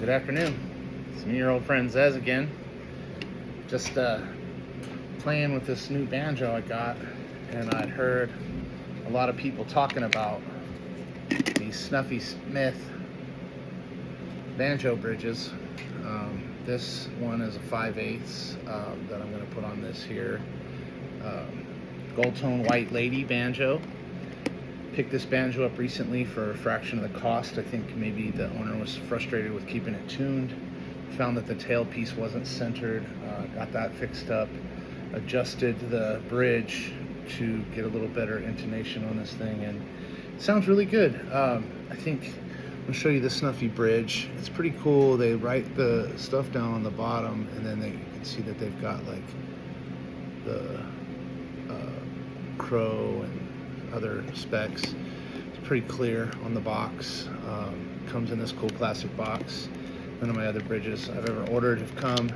Good afternoon. It's me, your old friend Zez again. Just playing with this new banjo I got, and I'd heard a lot of people talking about these Snuffy Smith banjo bridges. This one is a 5/8 that I'm going to put on this here gold tone Whyte Laydie banjo. Picked this banjo up recently for a fraction of the cost. I think maybe the owner was frustrated with keeping it tuned. Found that the tailpiece wasn't centered. Got that fixed up. Adjusted the bridge to get a little better intonation on this thing, and it sounds really good. I think I'll show you the Snuffy bridge. It's pretty cool. They write the stuff down on the bottom, and then you can see that they've got like the crow and other specs. It's pretty clear on the box. Comes in this cool plastic box. None of my other bridges I've ever ordered have come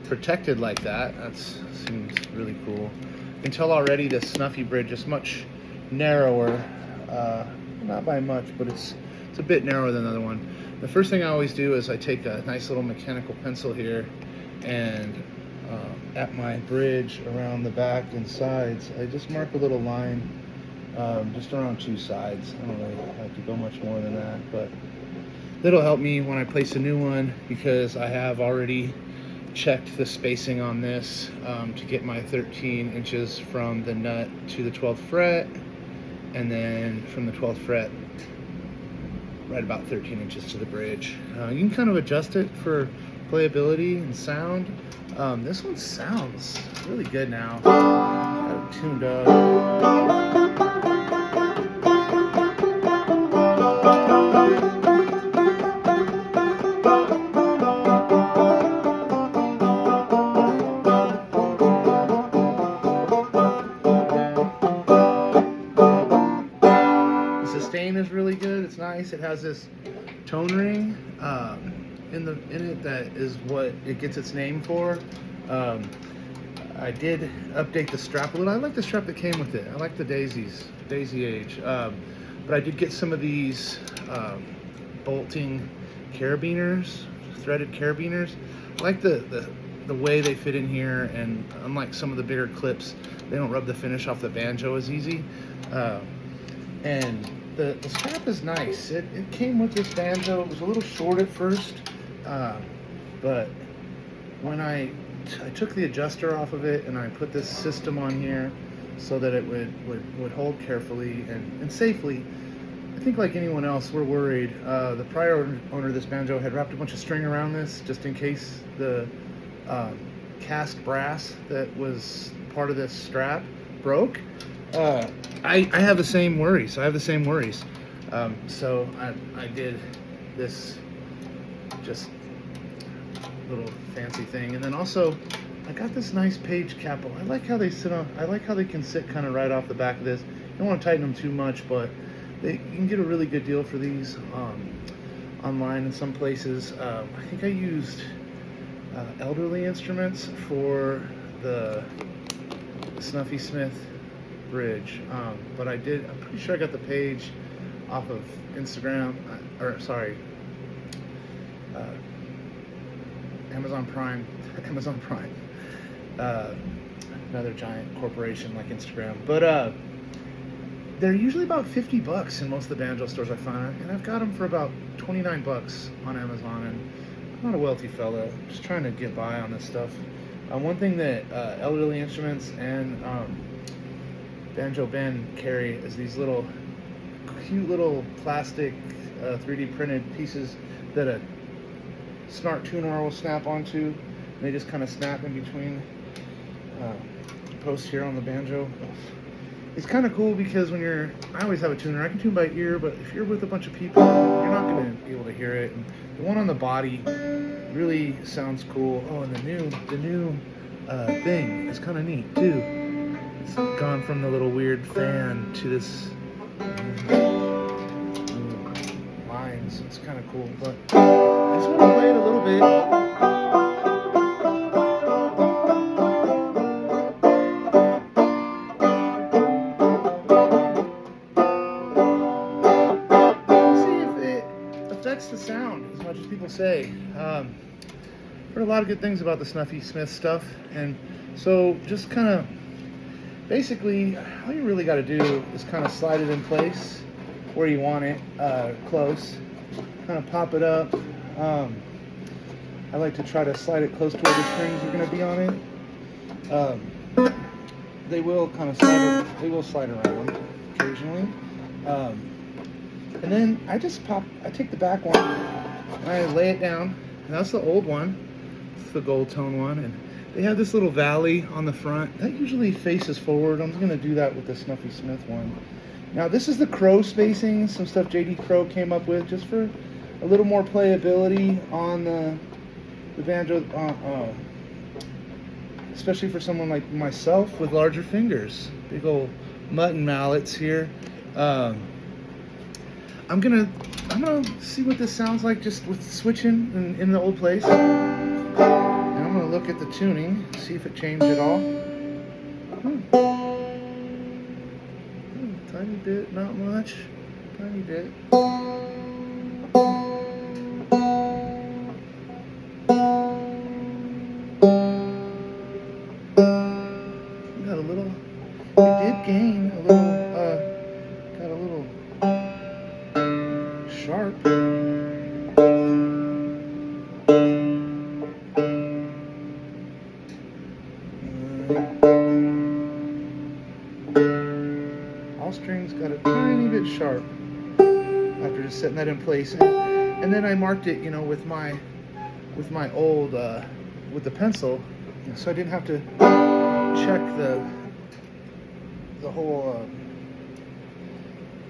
protected like that. That seems really cool. You can tell already the Snuffy bridge is much narrower. Not by much, but it's a bit narrower than the other one. The first thing I always do is I take a nice little mechanical pencil here, and at my bridge around the back and sides, I just mark a little line just around two sides. I don't really have to go much more than that, but it'll help me when I place a new one, because I have already checked the spacing on this to get my 13 inches from the nut to the 12th fret, and then from the 12th fret right about 13 inches to the bridge. You can kind of adjust it for playability and sound. This one sounds really good now. Got it tuned up. Sustain is really good. It's nice. It has this tone ring in it that is what it gets its name for. I did update the strap a little. I like the strap that came with it. I like the daisy age. But I did get some of these bolting carabiners, threaded carabiners. I like the way they fit in here, and unlike some of the bigger clips, they don't rub the finish off the banjo as easy. And the strap is nice. It came with this banjo. It was a little short at first, but when I took the adjuster off of it and I put this system on here so that it would hold carefully and safely, I think like anyone else, we're worried. The prior owner of this banjo had wrapped a bunch of string around this just in case the cast brass that was part of this strap broke. I have the same worries. So I did this just little fancy thing, and then also I got this nice page capo. I like how they sit on. I like how they can sit kind of right off the back of this. You don't want to tighten them too much, but you can get a really good deal for these online in some places. I think I used Elderly Instruments for the Snuffy Smith bridge, but I'm pretty sure I got the page off of Instagram, Amazon Prime, another giant corporation like Instagram. But they're usually about $50 in most of the banjo stores I find, and I've got them for about $29 on Amazon. And I'm not a wealthy fella, I'm just trying to get by on this stuff. One thing that Elderly Instruments and Banjo Ben carry is these cute little plastic 3D printed pieces that a smart tuner will snap onto, and they just kind of snap in between posts here on the banjo. It's kind of cool because I always have a tuner. I can tune by ear, but if you're with a bunch of people, you're not going to be able to hear it. And the one on the body really sounds cool. Oh, and the new thing is kind of neat too. It's gone from the little weird fan to this lines. It's kind of cool, but I just want to play it a little bit. See if it affects the sound as much much as people say. Heard a lot of good things about the Snuffy Smith stuff, and so just kind of basically all you really got to do is kind of slide it in place where you want it, close, kind of pop it up. I like to try to slide it close to where the strings are going to be on it. They will kind of slide around occasionally. And then I take the back one and I lay it down. And that's the old one. It's the gold tone one. And they have this little valley on the front. That usually faces forward. I'm going to do that with the Snuffy Smith one. Now this is the Crow spacing. Some stuff JD Crow came up with just for a little more playability on the banjo. Especially for someone like myself with larger fingers. Big old mutton mallets here. I'm gonna see what this sounds like just with switching in the old place. And I'm gonna look at the tuning, see if it changed at all. Tiny bit, not much. Tiny bit. Got a little. It did gain a little. Got a little sharp. All strings got a tiny bit sharp after just setting that in place, and then I marked it, with my old with the pencil, so I didn't have to check the whole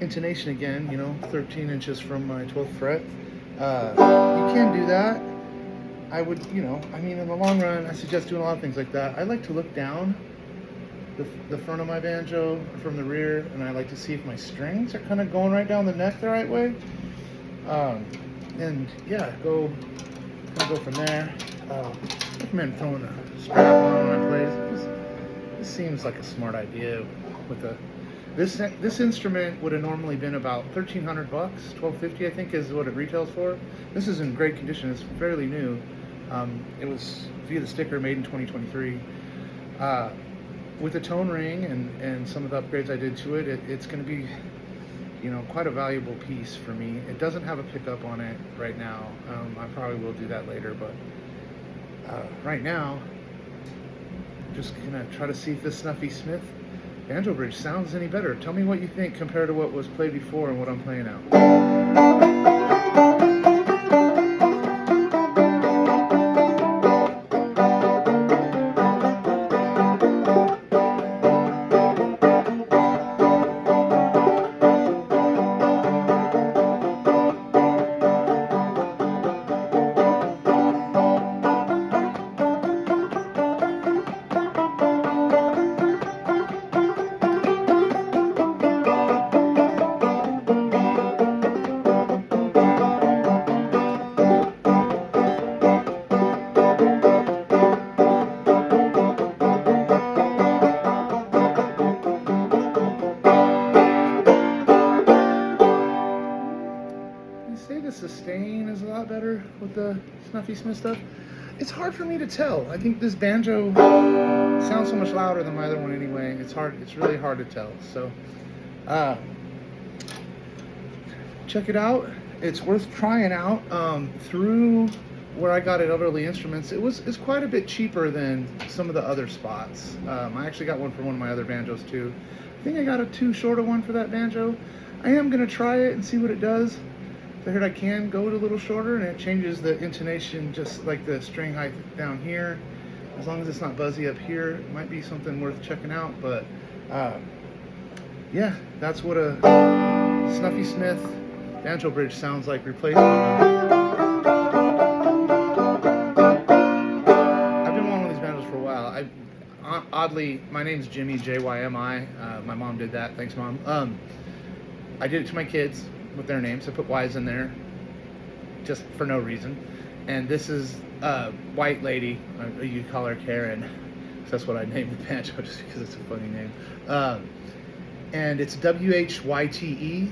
intonation again, 13 inches from my 12th fret. You can do that. I would, in the long run, I suggest doing a lot of things like that. I like to look down the front of my banjo from the rear, and I like to see if my strings are kind of going right down the neck the right way. And yeah, go from there. I recommend throwing a strap on when I play. This seems like a smart idea. With this instrument would have normally been about $1,300, $1,250 I think is what it retails for. This is in great condition. It's fairly new. It was via the sticker, made in 2023. With the tone ring and some of the upgrades I did to it, it's going to be quite a valuable piece for me. It doesn't have a pickup on it right now. I probably will do that later, but right now, I'm just gonna try to see if this Snuffy Smith banjo bridge sounds any better. Tell me what you think compared to what was played before and what I'm playing now. Sustain is a lot better with the Snuffy Smith stuff. It's hard for me to tell. I think this banjo sounds so much louder than my other one anyway. It's really hard to tell. So check it out. It's worth trying out. Through where I got it, Elderly Instruments, it's quite a bit cheaper than some of the other spots. I actually got one for one of my other banjos too. I think I got a too short of one for that banjo. I am gonna try it and see what it does. I heard I can go it a little shorter, and it changes the intonation, just like the string height down here. As long as it's not buzzy up here, it might be something worth checking out. But yeah, that's what a Snuffy Smith banjo bridge sounds like replaced. I've been wanting one of these banjos for a while. Oddly, my name's Jimmy, J-Y-M-I. My mom did that. Thanks, Mom. I did it to my kids with their names. I put Y's in there just for no reason. And this is Whyte Laydie. You call her Karen. So that's what I named the banjo, just because it's a funny name. And it's Whyte Laydie.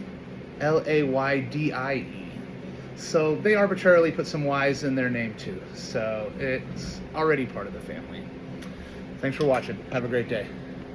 So they arbitrarily put some Y's in their name too. So it's already part of the family. Thanks for watching. Have a great day.